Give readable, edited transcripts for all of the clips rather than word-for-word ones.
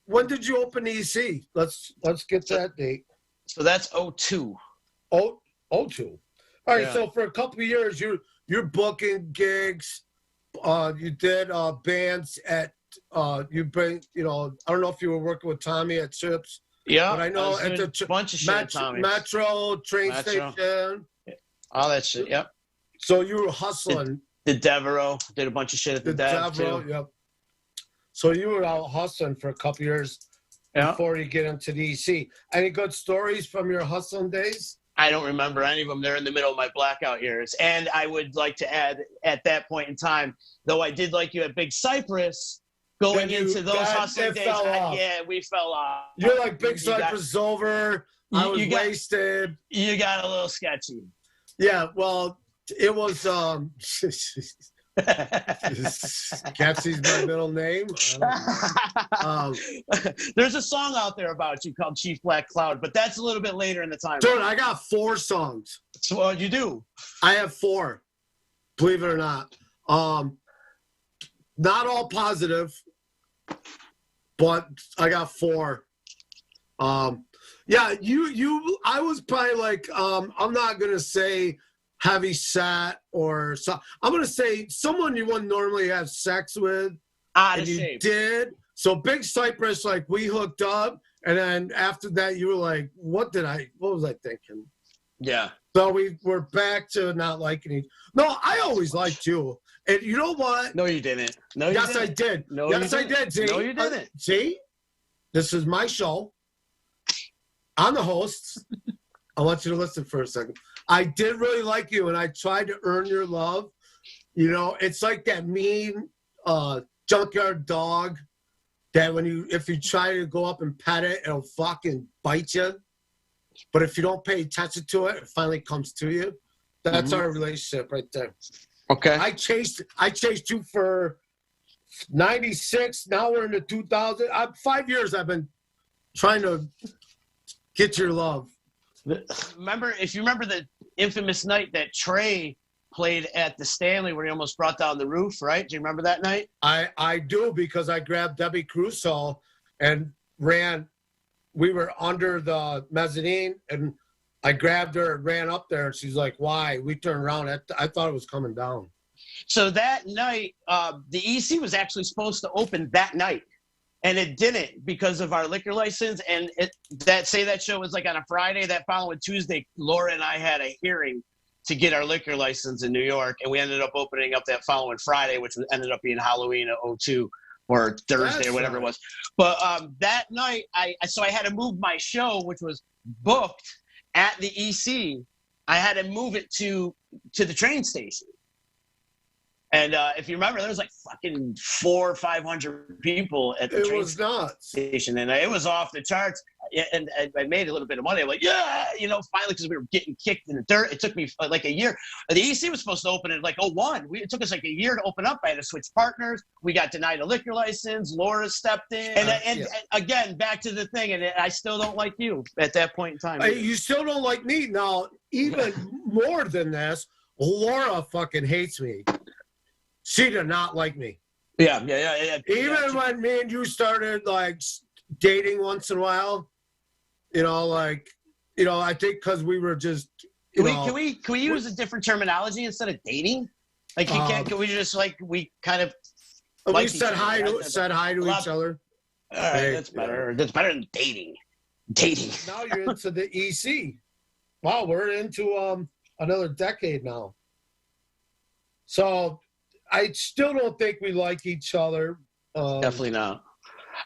when did you open EC? Let's get that date. So that's 02. Oh, 02. All right, Yeah. so for a couple of years, you're booking gigs. You did bands at you bring, I don't know if you were working with Tommy at Chips. Yeah, but I know at the bunch of shit, Tommy. Metro train station, all that shit. Yep. So you were hustling. The Devereaux did a bunch of shit at the Dev too. Yep. So you were out hustling for a couple years before you get into the EC. Any good stories from your hustling days? I don't remember any of them. They're in the middle of my blackout years. And I would like to add, at that point in time, though I did like you at Big Cypress, going into those hustling days, we fell off. You're like, Big Cypress is over. I was wasted. You got a little sketchy. Yeah, well, it was Sketchy's my middle name. There's a song out there about you called Chief Black Cloud, but that's a little bit later in the time. Dude, I got 4 songs. So you do? I have 4, believe it or not. Not all positive, but I got 4. Yeah, I was probably like, I'm not gonna say heavy set or so. I'm gonna say someone you wouldn't normally have sex with, and you did. So Big Cypress, like we hooked up, and then after that, you were like, "What was I thinking?" Yeah. So we're back to not liking each. No, I always liked you, and you know what? No, you didn't. No, yes, I did. No, yes, I did. Zee. No, you didn't. See, this is my show. I'm the host. I want you to listen for a second. I did really like you, and I tried to earn your love. It's like that mean junkyard dog that if you try to go up and pet it, it'll fucking bite you. But if you don't pay attention to it, it finally comes to you. That's our relationship right there. Okay. I chased you for 96. Now we're in the 2000. 5 years I've been trying to get your love. If you remember the infamous night that Trey played at the Stanley where he almost brought down the roof, right? Do you remember that night? I do, because I grabbed Debbie Crusoe and ran. We were under the mezzanine, and I grabbed her and ran up there, and she's like, "Why?" We turned around. I thought it was coming down. So that night, the EC was actually supposed to open that night. And it didn't because of our liquor license. And that show was like on a Friday. That following Tuesday, Laura and I had a hearing to get our liquor license in New York. And we ended up opening up that following Friday, which ended up being Halloween of 02 or Thursday or whatever it was. But that night, I had to move my show, which was booked at the EC. I had to move it to the train station. And if you remember, there was like fucking 400 or 500 people at the train station, and it was off the charts. And I made a little bit of money. I'm like, yeah, finally, because we were getting kicked in the dirt. It took me like a year. The EC was supposed to open in like 01. It took us like a year to open up. I had to switch partners. We got denied a liquor license. Laura stepped in. And again, back to the thing, and I still don't like you at that point in time. You still don't like me? Now, even more than this, Laura fucking hates me. She did not like me. Yeah. Even when me and you started like dating once in a while, I think because we were just. Can we use a different terminology instead of dating? Like, can we just we kind of. We said hi to each other. All right, that's better. That's better than dating. Dating. Now you're into the EC. Wow, we're into another decade now. So. I still don't think we like each other. Definitely not.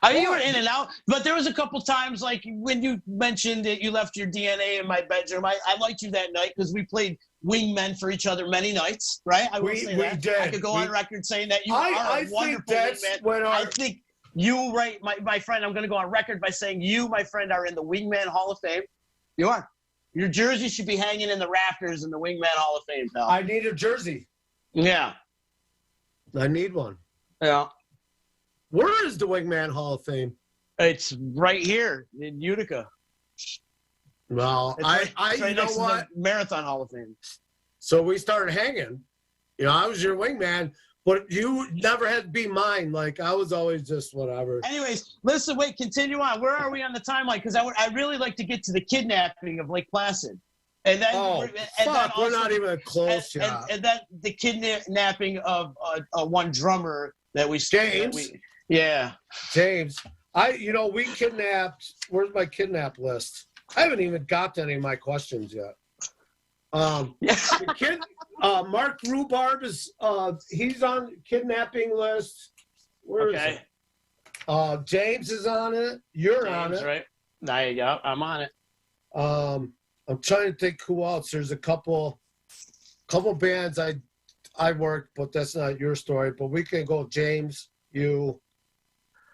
You were in and out, but there was a couple times, like when you mentioned that you left your DNA in my bedroom. I liked you that night because we played wingmen for each other many nights, right? I will say that. Did. I could go on record saying that you are a wonderful wingman. I think you, my friend, I'm going to go on record by saying you, my friend, are in the Wingman Hall of Fame. You are. Your jersey should be hanging in the rafters in the Wingman Hall of Fame, pal. I need a jersey. Yeah. I need one. Yeah. Where is the Wingman Hall of Fame? It's right here in Utica. Well, it's right next to the Marathon Hall of Fame. So we started hanging. I was your wingman, But you never had to be mine. Like, I was always just whatever. Anyways, listen, wait, continue on. Where are we on the timeline? Because I really like to get to the kidnapping of Lake Placid. And then, we're not even close yet. And then the kidnapping of one drummer that we... James. James. We kidnapped... Where's my kidnap list? I haven't even got to any of my questions yet. The kid, Mark Rhubarb is he's on kidnapping list. Where is it? James is on it. You're on it, right? Yeah, I'm on it. I'm trying to think who else. There's a couple bands I worked, but that's not your story. But we can go James, you,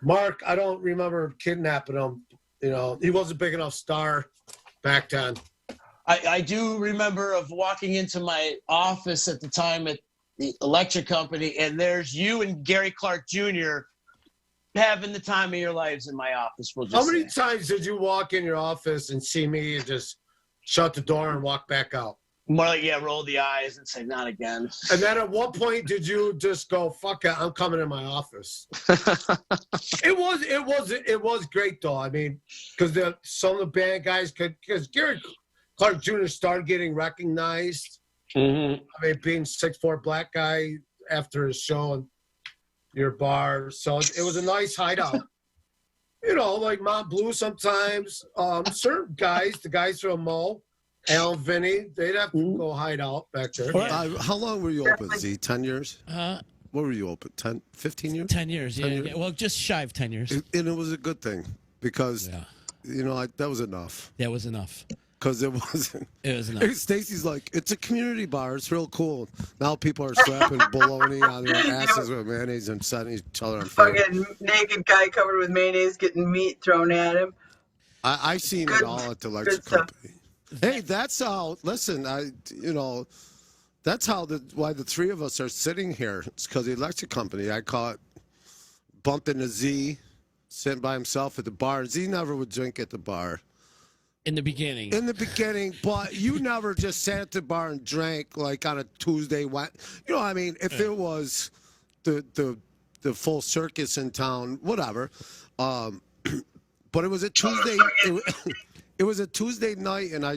Mark. I don't remember kidnapping him. He wasn't a big enough star back then. I do remember of walking into my office at the time at the electric company, and there's you and Gary Clark Jr. having the time of your lives in my office. How many times did you walk in your office and see me and just shut the door and walk back out? More like, roll the eyes and say, not again. And then at what point did you just go, fuck it, I'm coming in my office? It was great though. I mean, because some of the band guys because Gary Clark Jr. started getting recognized. Mm-hmm. I mean, being 6'4" black guy after his show in your bar. So it was a nice hideout. Like Mount Blue sometimes. Certain guys, the guys from Mo, Al, Vinny, they'd have to go hide out back there. How long were you open, Z? 10 years? What were you open? 10, 15 years? 10 years, 10 years? Yeah. Well, just shy of 10 years. And it was a good thing because, that was enough. That was enough. Because it wasn't. It was enough. Stacy's like, it's a community bar. It's real cool. Now people are slapping bologna on their asses with mayonnaise and setting each other on fire. Fucking naked guy covered with mayonnaise getting meat thrown at him. I seen it all at the electric company. Hey, that's how. Listen, that's how why the three of us are sitting here. It's because the electric company. I caught bumped into Z, sitting by himself at the bar. Z never would drink at the bar. In the beginning, but you never just sat at the bar and drank like on a Tuesday. If it was the full circus in town, whatever. But it was a Tuesday. It was a Tuesday night, and I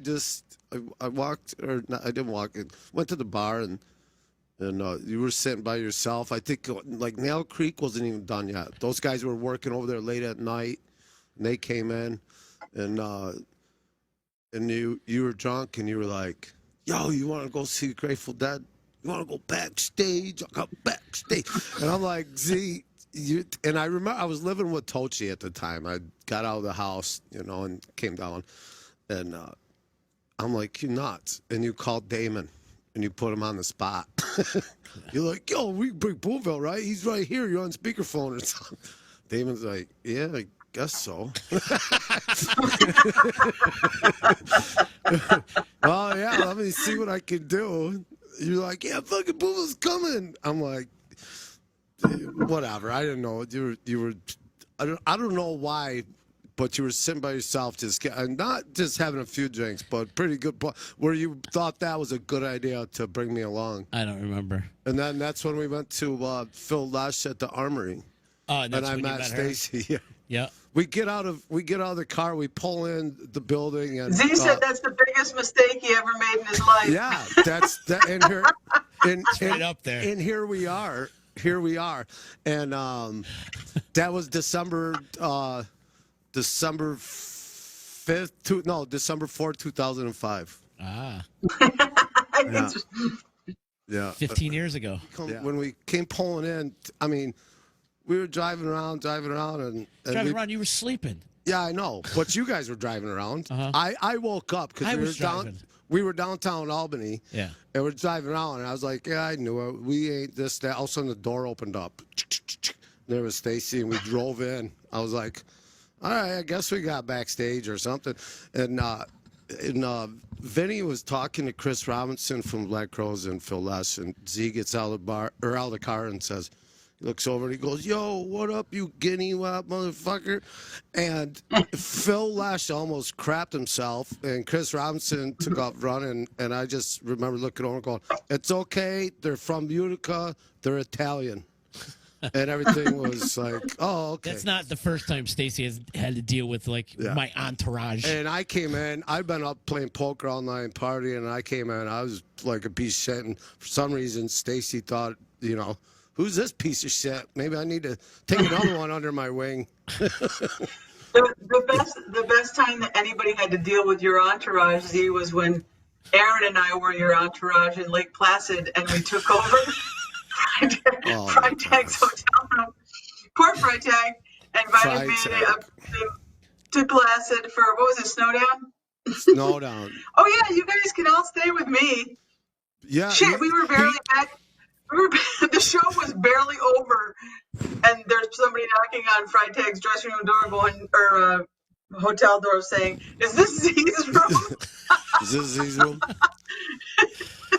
walked, or no, I didn't walk. Went to the bar, and you were sitting by yourself. I think like Nail Creek wasn't even done yet. Those guys were working over there late at night, and they came in, and you were drunk, and you were like, yo, you want to go see Grateful Dead? You want to go backstage? I'll go backstage. And I'm like, Z, and I remember I was living with Tochi at the time. I got out of the house, and came down. And I'm like, you're nuts. And you called Damon, and you put him on the spot. You're like, yo, we bring Boonville, right? He's right here. You're on speakerphone or something. Damon's like, yeah, I guess so. Well, yeah, let me see what I can do. You're like, yeah, fucking Boonville's coming. I'm like, whatever. I didn't know. You were. I don't know why, but you were sitting by yourself, not just having a few drinks, but pretty good. Where you thought that was a good idea to bring me along. I don't remember. And then that's when we went to Phil Lesh at the Armory. Oh, and that's when I met Stacey. Yeah. We get out of the car, we pull in the building, and Z said that's the biggest mistake he ever made in his life. Yeah, that's that. And here, right up there. And here we are, and that was December 5th. December 4th, 2005. Ah. Yeah. 15 years ago. When we came pulling in, I mean, we were driving around, and driving around. You were sleeping. Yeah, I know, but you guys were driving around. I woke up because we were downtown Albany. Yeah, and we're driving around, and I was like, yeah, I knew it. We ain't this, that. All of a sudden, the door opened up. There was Stacey, and we drove in. I was like, all right, I guess we got backstage or something. And Vinny was talking to Chris Robinson from Black Crowes and Phil Lesh, and Z gets out of the car and says, He looks over and he goes, "Yo, what up, you guinea wop motherfucker?" And Phil Lesh almost crapped himself, and Chris Robinson took off running. And I just remember looking over and going, "It's okay. They're from Utica. They're Italian." And everything was like, "Oh, okay." That's not the first time Stacey has had to deal with my entourage. And I came in. I'd been up playing poker all night and partying, and I came in. I was like a piece of shit. And for some reason, Stacey thought, who's this piece of shit? Maybe I need to take another one under my wing. The best time that anybody had to deal with your entourage, Z, was when Aaron and I were your entourage in Lake Placid, and we took over Freitag's hotel room. Poor Freitag invited me to Placid for, what was it, Snowdown? Snowdown. Oh yeah, you guys can all stay with me. Yeah. Shit, we were barely back. The show was barely over, and there's somebody knocking on Freitag's dressing room door, hotel door, saying, "Is this Z's room?" Is this Z's room?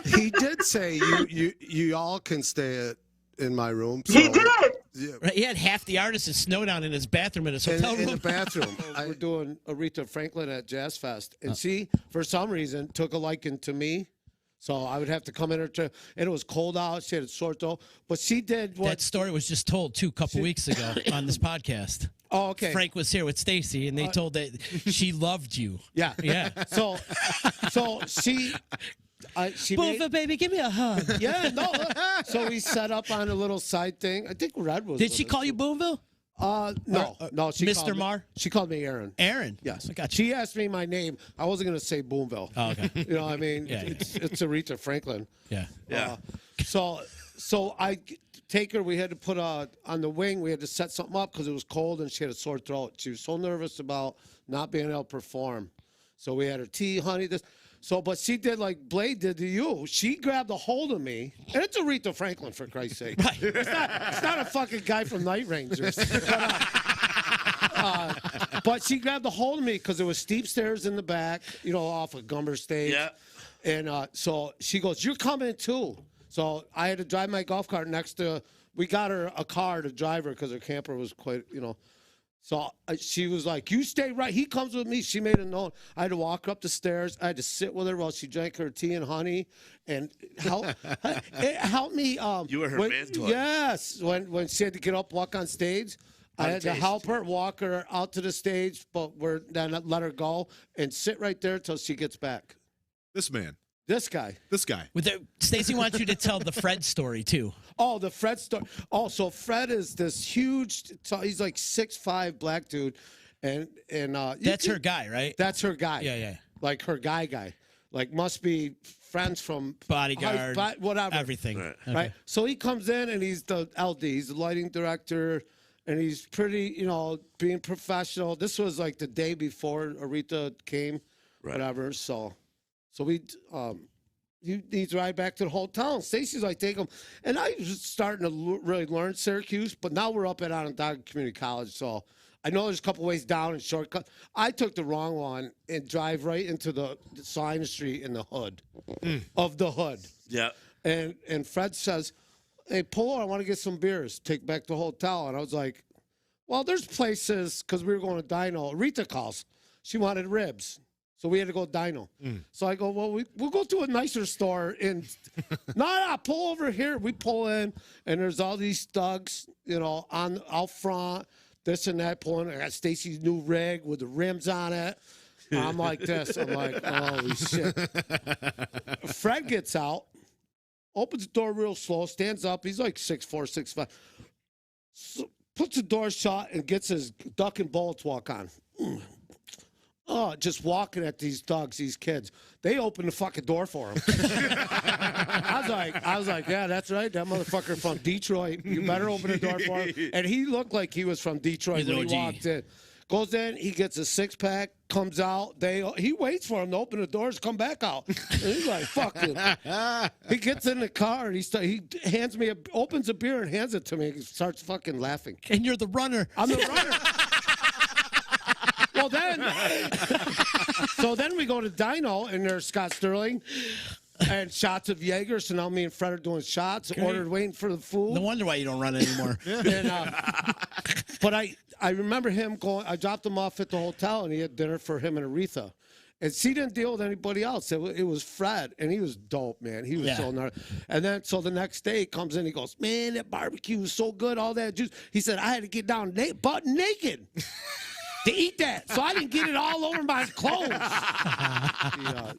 He did say you all can stay in my room. So, he did. Yeah. Right, he had half the artists in Snowdown in his bathroom in his hotel room. In the bathroom. We're doing Aretha Franklin at Jazz Fest, and she, for some reason, took a liking to me. So I would have to come in and it was cold out. She had a sore throat, but she did what? That story was just told a couple weeks ago on this podcast. Oh, okay. Frank was here with Stacey, and they told that she loved you. Yeah, yeah. So she Boomville, baby, give me a hug. Yeah, no. So we set up on a little side thing. I think Red was. Did she call you Boomville? No. She Mr. Maher? She called me Aaron. Aaron? Yes. I got you. She asked me my name. I wasn't going to say Boomville. Oh, okay. You know what I mean? Yeah, it's Aretha Franklin. Yeah. Yeah. So I take her. We had to put on the wing. We had to set something up because it was cold and she had a sore throat. She was so nervous about not being able to perform. So we had her tea, honey, this. So, but she did like Blade did to you. She grabbed a hold of me, and it's Aretha Franklin, for Christ's sake. Right. It's not a fucking guy from Night Rangers. But she grabbed a hold of me because there was steep stairs in the back, off of Gumber Stage. Yeah. And so she goes, "You're coming too." So I had to drive my golf cart next to. We got her a car to drive her because her camper was quite, So she was like, "You stay right." He comes with me. She made a note. I had to walk up the stairs. I had to sit with her while she drank her tea and honey, and it helped me. You were her mentor. Yes, when she had to get up, walk on stage, I had to help her, walk her out to the stage, but then let her go and sit right there till she gets back. This man. This guy. Stacey wants you to tell the Fred story, too. Oh, the Fred story. Oh, so Fred is this huge, he's like 6'5" black dude. And that's her guy, right? That's her guy. Yeah. Like her guy. Like must be friends from Bodyguard, whatever. Everything. Right. Okay. Right? So he comes in and he's the LD. He's the lighting director. And he's pretty, being professional. This was like the day before Aretha came, whatever. So we, he needs to ride back to the hotel. Stacey's like, take him. And I was starting to really learn Syracuse, but now we're up at Onondaga Community College. So I know there's a couple ways down and shortcut. I took the wrong one and drive right into the sign the street in the hood of the hood. Yeah. And Fred says, "Hey, pull over, I want to get some beers. Take back to the hotel." And I was like, well, there's places, because we were going to Dino. Aretha calls. She wanted ribs. So we had to go Dino. So I go, well, we'll go to a nicer store. And no, pull over here. We pull in, and there's all these thugs, out front, this and that, pulling. I got Stacey's new rig with the rims on it. I'm like this. I'm like, holy shit. Fred gets out, opens the door real slow, stands up. He's like 6'4", 6'5". So puts the door shut and gets his duck and bullets walk on. Oh, just walking at these thugs, these kids. They opened the fucking door for him. I was like, yeah, that's right. That motherfucker from Detroit. You better open the door for him. And he looked like he was from Detroit when he walked in. Goes in, he gets a six-pack, comes out. He waits for him to open the doors, come back out. And he's like, fuck him. He gets in the car, and he hands me, opens a beer and hands it to me. He starts fucking laughing. And you're the runner. I'm the runner. Well, then we go to Dino, and there's Scott Sterling. and shots of Jaeger. So now me and Fred are doing shots. Ordered, waiting for the food. No wonder why you don't run anymore. And, but I remember him going. I dropped him off at the hotel, and he had dinner for him and Aretha. And she didn't deal with anybody else. It was Fred, and he was dope, man. He was so gnarly. And then, so the next day, he comes in, he goes, man, that barbecue was so good, all that juice. He said, I had to get down butt naked to eat that. So I didn't get it all over my clothes.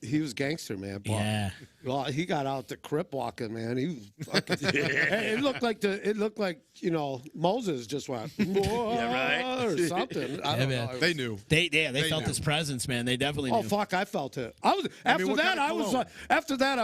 He was gangster, man. But, Yeah. Well, he got out the crip walking, man. He was fucking, it looked like Moses just went, or something. I don't know. They knew. They felt his presence, man. They definitely knew. Oh fuck, I felt it. After that I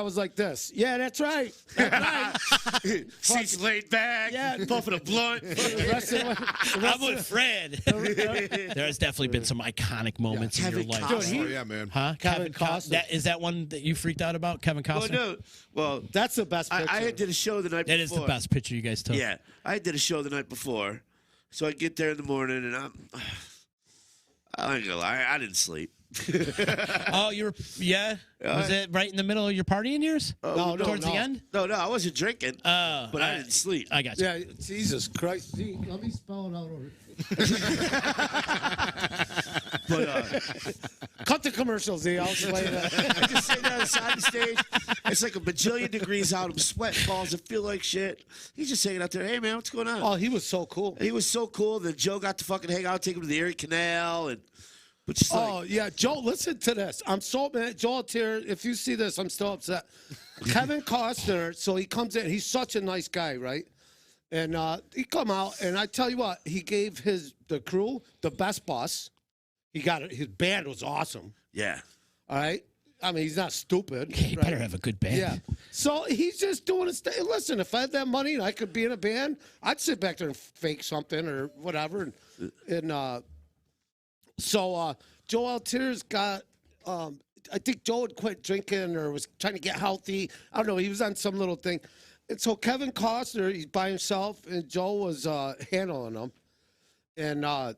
was like this. Yeah, that's right. That's right. Seats laid back. Yeah, puffing a blunt. I'm with Fred. There's definitely been some iconic moments in your life. Oh, yeah, man. Huh? Kevin Costner. Is that one that you freaked out about? Kevin Costner? Well, no. Well, That's the best picture. I did a show the night before. That is the best picture you guys took. Yeah, I did a show the night before. So I get there in the morning, and I ain't gonna lie, I didn't sleep. Oh, you were, yeah? Was it right in the middle of your partying years? No, Towards the end? No, I wasn't drinking, but I didn't sleep. I got you. Yeah, Jesus Christ. See, let me spell it out over. But Cut the commercials, Z. I'll explain that. I just sit down side the stage. It's like a bajillion degrees out. I'm sweating balls. I feel like shit. He's just hanging out there. Hey, man, what's going on? Oh, he was so cool. He was so cool that Joe got to fucking hang out, take him to the Erie Canal, and but just like, Oh, yeah. Joe, listen to this. I'm so mad. Joel Tier, if you see this, I'm still upset. Kevin Costner, so he comes in. He's such a nice guy, right? And he come out, and I tell you what, he gave the crew the best bus. He got it. His band was awesome. yeah. All right? I mean, he's not stupid. He right? better have a good band. Yeah. So he's just doing his thing. Listen, if I had that money and I could be in a band, I'd sit back there and fake something or whatever. And so Joel Tier's got, I think Joe had quit drinking or was trying to get healthy. I don't know. He was on some little thing. And so Kevin Costner, he's by himself, and Joe was handling him. And, I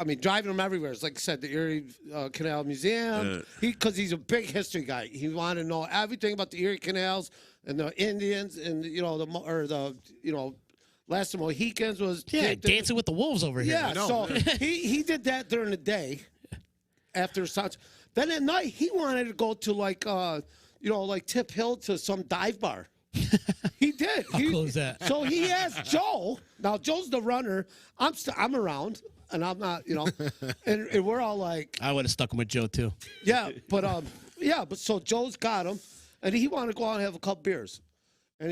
mean, driving him everywhere. It's like I said, the Erie Canal Museum. Because he's a big history guy. He wanted to know everything about the Erie Canals and the Indians and, Last of the Mohicans was... Yeah, Dancing with the Wolves over here. Yeah, so he did that during the day after such. Then at night, he wanted to go to, like Tip Hill to some dive bar. He did. How cool is that? So he asked Joe. Now, Joe's the runner. I'm around, and I'm not, and we're all like... I would have stuck him with Joe, too. Yeah, but so Joe's got him, and he wanted to go out and have a couple beers. And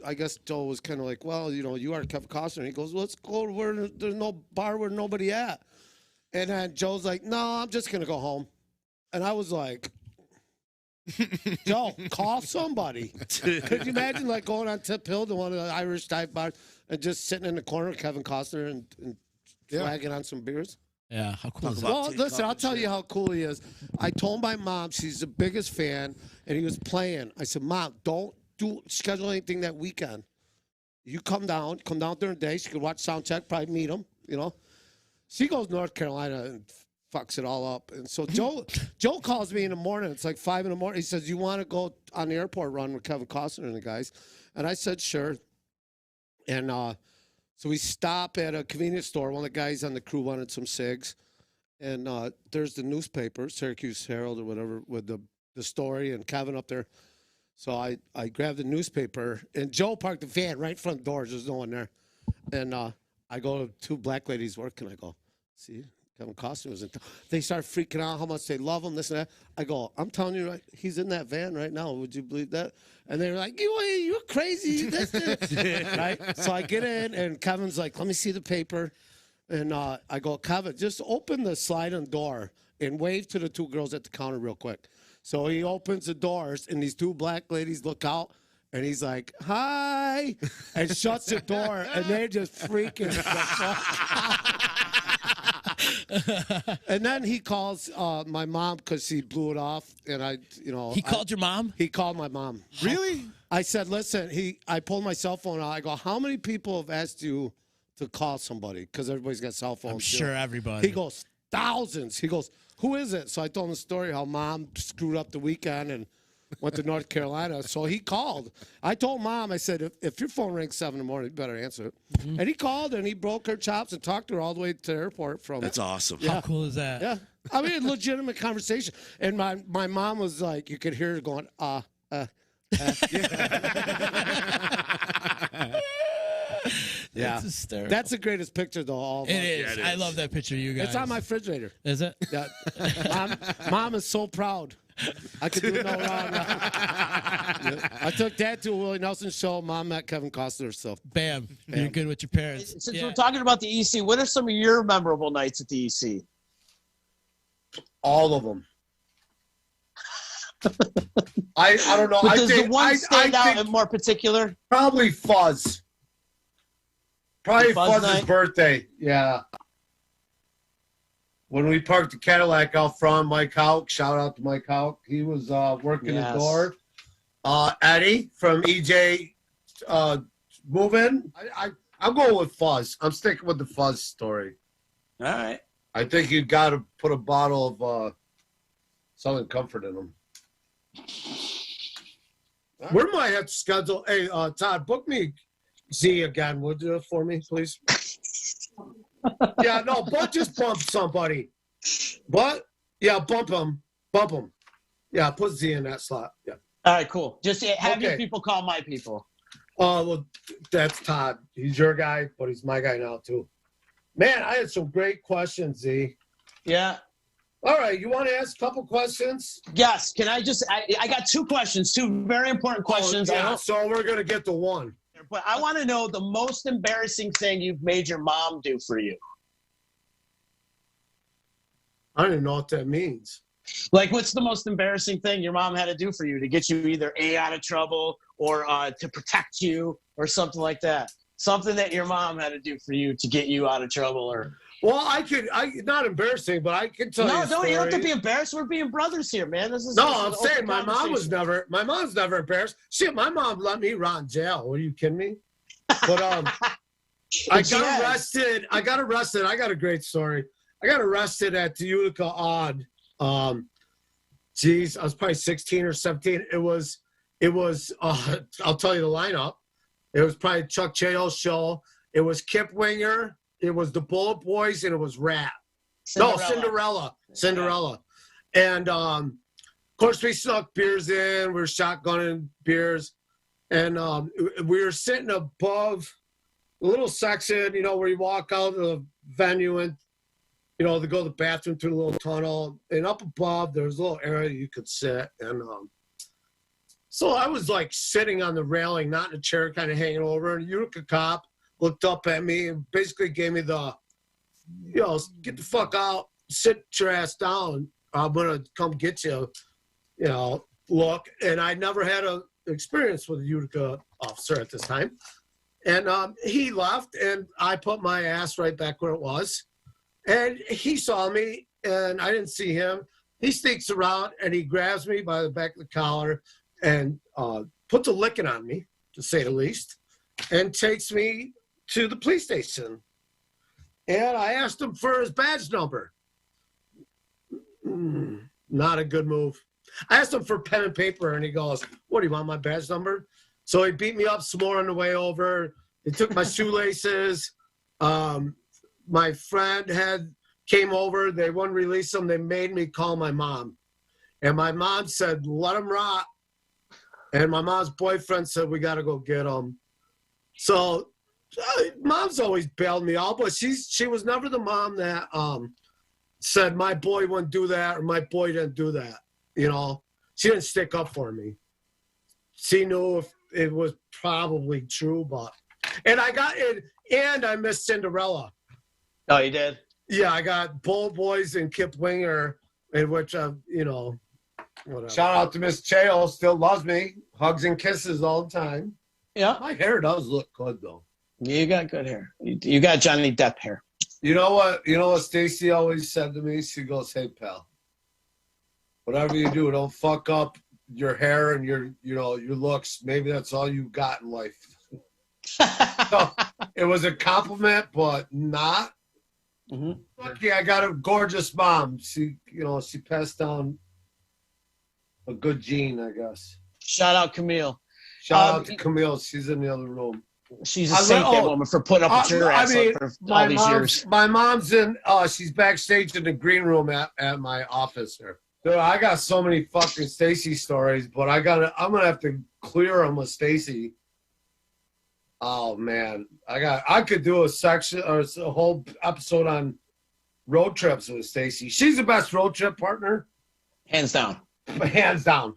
I guess Joe was kind of like, well, you are Kevin Costner. And he goes, let's go to where there's no bar where nobody at. And then Joe's like, no, I'm just going to go home. And I was like, Joe, call somebody. Could you imagine like going on Tip Hill to one of the Irish dive bars and just sitting in the corner with Kevin Costner and flagging on some beers? Yeah, how cool is that? Well, listen, I'll tell you how cool he is. I told my mom, she's the biggest fan, and he was playing. I said, Mom, don't schedule anything that weekend. You come down during the day. She could watch sound check, probably meet him, She goes to North Carolina and fucks it all up. And so Joe calls me in the morning. It's like 5 in the morning. He says, you want to go on the airport run with Kevin Costner and the guys? And I said, sure. And so we stop at a convenience store. One of the guys on the crew wanted some cigs. And there's the newspaper, Syracuse Herald or whatever, with the story and Kevin up there. So I grabbed the newspaper, and Joe parked the van right in front of the doors. There's no one there. And I go to 2 black ladies working. I go, see, Kevin Costner was in town. They start freaking out how much they love him, this and that. I go, I'm telling you, right, he's in that van right now. Would you believe that? And they're like, you're crazy. This. Right? So I get in, and Kevin's like, let me see the paper. And I go, Kevin, just open the sliding door and wave to the 2 girls at the counter real quick. So he opens the doors, and these 2 black ladies look out, and he's like, hi, and shuts the door, and they're just freaking the fuck out. And then he calls my mom because she blew it off, and He called your mom? He called my mom. Really? I said, listen, I pulled my cell phone out. I go, how many people have asked you to call somebody? Because everybody's got cell phones. I'm sure everybody. He goes, thousands. He goes, who is it? So I told him the story how Mom screwed up the weekend and went to North Carolina. So he called. I told Mom, I said, if your phone rings 7 in the morning, you better answer it. And he called and he broke her chops and talked to her all the way to the airport from. That's awesome. How cool is that? Yeah. I mean, a legitimate conversation. And my mom was like, you could hear her going, Yeah, That's hysterical. that's the greatest picture though. All of It us. is. Yeah, it I is. love that picture, of you guys. It's on my refrigerator. Is it? Yeah. Mom is so proud. I could do no wrong. Yeah. I took Dad to a Willie Nelson show. Mom met Kevin Costner. So Bam. You're good with your parents. Since Yeah. we're talking about the EC, what are some of your memorable nights at the EC? All of them. I don't know. But I does think the one I stand out think in more particular? probably Fuzz. Probably Fuzz Fuzz's night? birthday. Yeah. When we parked the Cadillac out front, Mike Houck, shout out to Mike Houck. He was working Yes. the door. Eddie from EJ Move-In. I'm going with Fuzz. I'm sticking with the Fuzz story. All right. I think you got to put a bottle of Southern Comfort in them. We might have to schedule. Hey, Todd, book me Z again. Would you do it for me, please? Yeah, no, but just bump somebody. But yeah, bump them. Yeah, put Z in that slot. Yeah. All right, cool. Just have your Okay. people call my people. Well, that's Todd. He's your guy, but he's my guy now too. Man, I had some great questions, Z. Yeah. All right, you want to ask a couple questions? Yes. Can I just? I got two questions, two very important questions. Oh, I yeah, hope- so we're gonna get to one. But I want to know the most embarrassing thing you've made your mom do for you. I don't even know what that means. Like, what's the most embarrassing thing your mom had to do for you to get you either A, out of trouble, or to protect you, or something like that? Something that your mom had to do for you to get you out of trouble, or Well, not embarrassing, but I can tell you. no, a don't. You don't have to story. be embarrassed. We're being brothers here, man. This is No, this is I'm an open saying my mom's never embarrassed. Shit, my mom let me rot in jail. Are you kidding me? But I She got has. arrested. I got a great story. I got arrested at the Utica Odd. Geez, I was probably 16 or 17. It was I'll tell you the lineup. It was probably Chuck Cheo's show. It was Kip Winger. It was the Bullet Boys, and it was Rat. Cinderella. And of course, we snuck beers in. We were shotgunning beers, and we were sitting above a little section, where you walk out of the venue and to go to the bathroom through the little tunnel. And up above, there was a little area you could sit. And so I was like sitting on the railing, not in a chair, kind of hanging over. And a Utica cop looked up at me and basically gave me the, get the fuck out, sit your ass down. I'm going to come get you, look. And I never had an experience with a Utica officer at this time. And he left, and I put my ass right back where it was. And he saw me, and I didn't see him. He sneaks around, and he grabs me by the back of the collar and puts a licking on me, to say the least, and takes me to the police station. And I asked him for his badge number. Not a good move. I asked him for pen and paper, and he goes, "What, do you want my badge number?" So he beat me up some more on the way over. He took my shoelaces. My friend came over. They wouldn't release them. They made me call my mom. And my mom said, "Let him rot." And my mom's boyfriend said, "We got to go get him." So mom's always bailed me out, but she was never the mom that said, "My boy wouldn't do that," or "My boy didn't do that." She didn't stick up for me. She knew if it was probably true, and I got it, and I missed Cinderella. Oh, you did? Yeah, I got Bull Boys and Kip Winger, in which, whatever. Shout out to Miss Cheo, still loves me. Hugs and kisses all the time. Yeah. My hair does look good, though. You got good hair. You got Johnny Depp hair. You know what Stacey always said to me? She goes, "Hey, pal, whatever you do, don't fuck up your hair and your looks. Maybe that's all you got in life." So, it was a compliment, but not. Mm-hmm. Lucky I got a gorgeous mom. She passed down a good gene, I guess. Shout out Camille. Shout out to Camille. She's in the other room. She's a saint, that woman, for putting up with your ass for all these years. My mom's in. She's backstage in the green room at my office here. Dude, I got so many fucking Stacey stories, but I'm gonna have to clear them with Stacey. Oh man, I could do a section or a whole episode on road trips with Stacey. She's the best road trip partner, hands down. Hands down.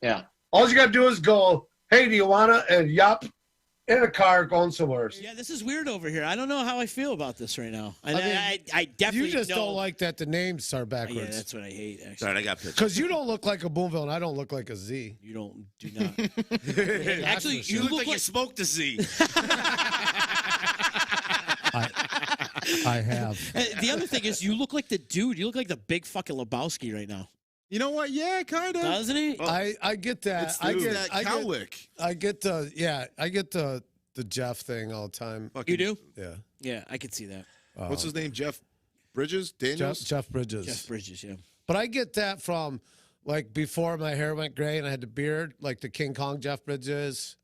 Yeah. All you gotta do is go, hey, do you wanna? And yup, in a car going somewhere. Yeah, this is weird over here. I don't know how I feel about this right now. I definitely You just know. don't like that the names are backwards. Yeah, that's what I hate. Actually, Sorry, I got pictures. Because you don't look like a Boomville, and I don't look like a Z. you do not. Actually, You look like you smoked a Z. I have. The other thing is, you look like the dude. You look like the big fucking Lebowski right now. You know what? Yeah, kind of. Doesn't he? I get that. It's I get that I cowlick. get the Jeff thing all the time. You do? Yeah. Yeah, I could see that. What's his name? Jeff Bridges? Daniels? Jeff Bridges. Jeff Bridges, yeah. But I get that from like before my hair went gray and I had the beard, like the King Kong Jeff Bridges.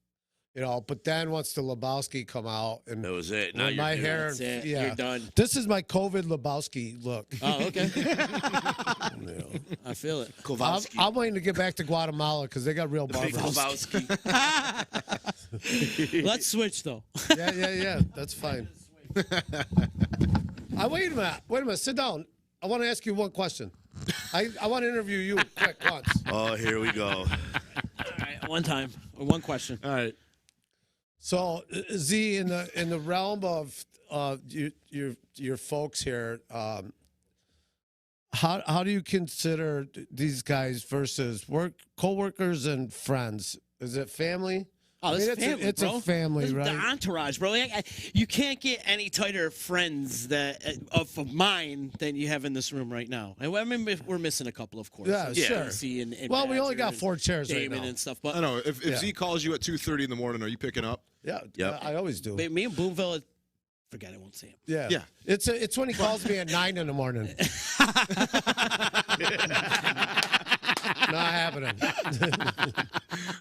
You know, but then once the Lebowski come out and That was it. Now when you're my good. hair, That's it. yeah, You're done. This is my COVID Lebowski look. Oh, okay. You know. I feel it. Kowalski. I'm waiting to get back to Guatemala because they got real barbers. Kowalski. Let's switch though. Yeah. That's fine. Wait a minute. Sit down. I want to ask you one question. I want to interview you quick once. Oh, here we go. All right, one question. All right. So, Z, in the realm of your folks here, how do you consider these guys versus coworkers and friends? Is it family? Oh, this family, it's bro. A family, this right? The entourage, bro. You can't get any tighter friends of mine than you have in this room right now. And I mean, we're missing a couple, of course. Yeah, sure. And Well, we only Badger got 4 chairs Damon right now. and stuff. But I know. If Yeah. Z calls you at 2:30 in the morning, are you picking up? Yeah, Yep. I always do. me and Boomville, forget I won't say him. Yeah, Yeah. It's when he calls me at 9 in the morning. Not happening.